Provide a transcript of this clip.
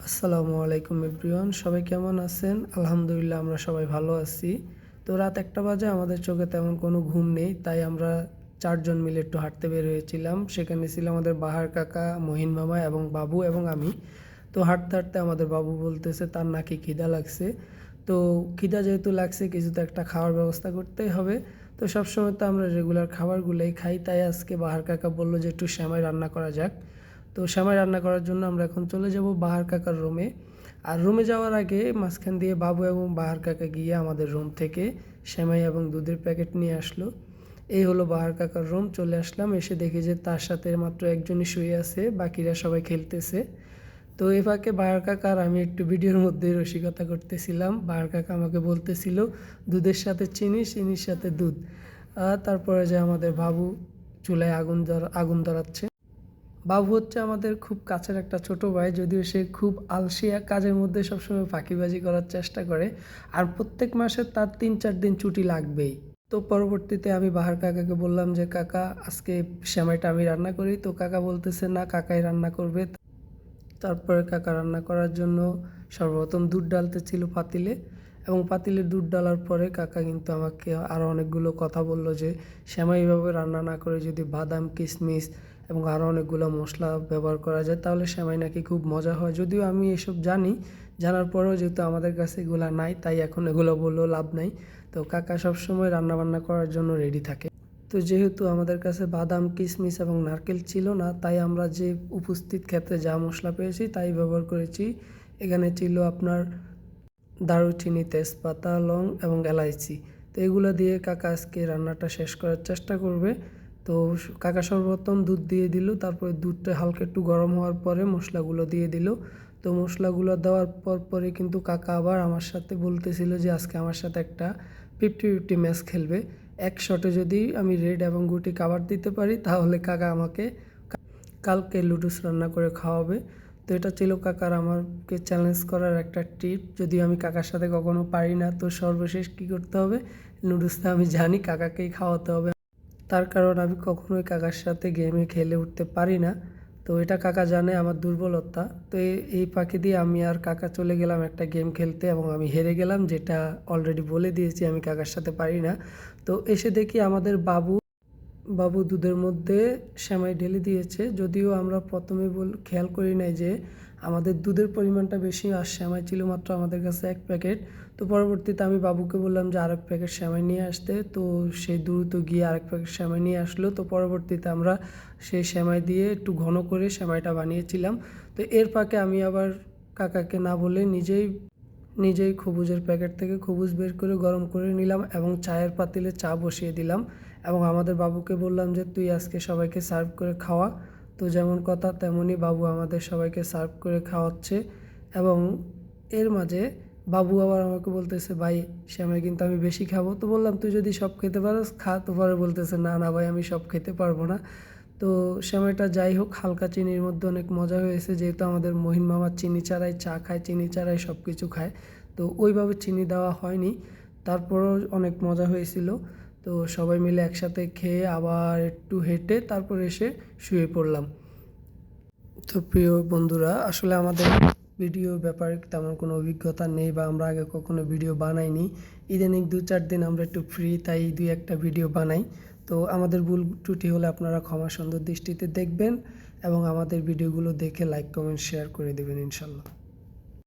আসসালামু আলাইকুম এভরিওয়ান, সবাই কেমন আছেন? আলহামদুলিল্লাহ আমরা সবাই ভালো আছি। তো রাত 1টা বাজে, আমাদের চোখে তেমন কোনো ঘুম নেই, তাই আমরা 4 জন মিলে একটু হাঁটতে বের হয়েছিলাম। সেখানে ছিল আমাদের বাহার কাকা, মহিন মামা এবং বাবু এবং আমি। তো হাঁটতে হাঁটতে আমাদের বাবু বলতেছে তার নাকি খিদা লাগছে। তো খিদা যেহেতু লাগছে, কিছু তো একটা খাওয়ার ব্যবস্থা করতেই হবে। তো সবসময় তো আমরা রেগুলার খাবারগুলোই খাই, তাই আজকে বাহার কাকা বললো যে একটু সেমাই রান্না করা যাক। তো সেমাই রান্না করার জন্য আমরা এখন চলে যাব বাহার কাকার রুমে। আর রুমে যাওয়ার আগে মাঝখান দিয়ে বাবু এবং বাহার কাকা গিয়ে আমাদের রুম থেকে সেমাই এবং দুধের প্যাকেট নিয়ে আসলো। এই হলো বাহার কাকার রুম। চলে আসলাম, এসে দেখি যে তার সাথে মাত্র একজনই শুয়ে আছে, বাকিরা সবাই খেলতেছে। তো এ ফাঁকে বাহার কাকা আর আমি একটু ভিডিওর মধ্যে রসিকতা করতেছিলাম। বাহার কাকা আমাকে বলতেছিল দুধের সাথে চিনি, চিনির সাথে দুধ। তারপরে যে আমাদের বাবু চুলায় আগুন ধরাচ্ছে। বাবু হচ্ছে আমাদের খুব কাছের একটা ছোট ভাই, যদিও সে খুব আলসিয়া, কাজের মধ্যে সবসময় ফাঁকিবাজি করার চেষ্টা করে। আর প্রত্যেক মাসে তার 3-4 দিন ছুটি লাগবেই। তো পরবর্তীতে আমি বাহার কাকাকে বললাম যে কাকা আজকে সেমাইটা আমি রান্না করি। তো কাকা বলতেছে না, কাকাই রান্না করবে। তারপরে কাকা রান্না করার জন্য সর্বপ্রথম দুধ ডালতে ছিল পাতিলে, এবং পাতিলে দুধ ডালার পরে কাকা কিন্তু আমাকে আরও অনেকগুলো কথা বলল যে সেমাই এভাবে রান্না না করে যদি বাদাম, কিশমিশ এবং আরও অনেকগুলো মশলা ব্যবহার করা যায় তাহলে সেমাই নাকি খুব মজা হয়। যদিও আমি এসব জানি, জানার পরেও যেহেতু আমাদের কাছে এগুলো নাই, তাই এখন এগুলো বললেও লাভ নাই। তো কাকা সবসময় রান্নাবান্না করার জন্য রেডি থাকে। তো যেহেতু আমাদের কাছে বাদাম, কিশমিশ এবং নারকেল ছিল না, তাই আমরা যে উপস্থিত ক্ষেত্রে যা মশলা পেয়েছি তাই ব্যবহার করেছি। এখানে ছিল আপনার দারুচিনি, তেজপাতা, লং এবং এলাইচি। তো এগুলো দিয়ে কাকা আজকে রান্নাটা শেষ করার চেষ্টা করবে। তো কাকা সর্বপ্রথম দুধ দিয়ে দিল, তারপরে দুধটা হালকা একটু গরম হওয়ার পরে মশলাগুলো দিয়ে দিল। তো মশলাগুলো দেওয়ার পরে কিন্তু কাকা আবার আমার সাথে বলতেছিল যে আজকে আমার সাথে একটা 50-50 ম্যাচ খেলবে। এক শটে যদি আমি রেড এবং গুটি কাভার দিতে পারি তাহলে কাকা আমাকে কালকে লুডুস রান্না করে খাওয়াবে। তো এটা ছিল কাকার আমাকে চ্যালেঞ্জ করার একটা টিপ। যদিও আমি কাকার সাথে কখনো পারি না, তো সর্বশেষ কী করতে হবে, নুডলসটা আমি জানি কাকাকেই খাওয়াতে হবে। তার কারণ আমি কখনোই কাকার সাথে গেমে খেলে উঠতে পারি না। তো এটা কাকা জানে আমার দুর্বলতা। তো এই ফাঁকি দিয়ে আমি আর কাকা চলে গেলাম একটা গেম খেলতে, এবং আমি হেরে গেলাম, যেটা অলরেডি বলে দিয়েছি আমি কাকার সাথে পারি না। তো এসে দেখি আমাদের বাবু দুধের মধ্যে সেমাই ঢেলে দিয়েছে। যদিও আমরা প্রথমে খেয়াল করি নাই যে আমাদের দুধের পরিমাণটা বেশি, আর সেমাই ছিল মাত্র আমাদের কাছে 1 প্যাকেট। তো পরবর্তীতে আমি বাবুকে বললাম যে আরেক প্যাকেট সেমাই নিয়ে আসতে। তো সে দ্রুত গিয়ে আরেক প্যাকেট সেমাই নিয়ে আসলো। তো পরবর্তীতে আমরা সেই সেমাই দিয়ে একটু ঘন করে সেমাইটা বানিয়েছিলাম। তো এর ফাঁকে আমি আবার কাকাকে না বলে নিজেই খবুজের প্যাকেট থেকে খবুজ বের করে গরম করে নিলাম, এবং চায়ের পাতিলে চা বসিয়ে দিলাম, এবং আমাদের বাবুকে বললাম যে তুই আজকে সবাইকে সার্ভ করে খাওয়া। তো যেমন কথা তেমনই বাবু আমাদের সবাইকে সার্ভ করে খাওয়াচ্ছে। এবং এর মাঝে বাবু আবার আমাকে বলতেছে ভাই সেমাই কিন্তু আমি বেশি খাবো। তো বললাম তুই যদি সব খেতে পারোস খা। তো পরে বলতেছে না না ভাই, আমি সব খেতে পারবো না। তো সেমাইটা যাই হোক, হালকা চিনির মধ্যে অনেক মজা হয়েছে, যেহেতু আমাদের মহিন মামা চিনি ছাড়াই চা খায়, চিনি ছাড়াই সব কিছু খায়। তো ওইভাবে চিনি দেওয়া হয়নি, তারপরও অনেক মজা হয়েছিল। তো সবাই মিলে একসাথে খেয়ে আবার একটু হেঁটে তারপর এসে শুয়ে পড়লাম। তো প্রিয় বন্ধুরা, আসলে আমাদের ভিডিও ব্যাপারে তেমন কোনো অভিজ্ঞতা নেই, বা আমরা আগে কখনো ভিডিও বানাইনি। ইদানিং 2-4 দিন আমরা একটু ফ্রি, তাই 2-1টা ভিডিও বানাই। তো আমাদের ভুল ত্রুটি হলে আপনারা ক্ষমা সুন্দর দৃষ্টিতে দেখবেন, এবং আমাদের ভিডিওগুলো দেখে লাইক, কমেন্ট, শেয়ার করে দেবেন ইনশাল্লাহ।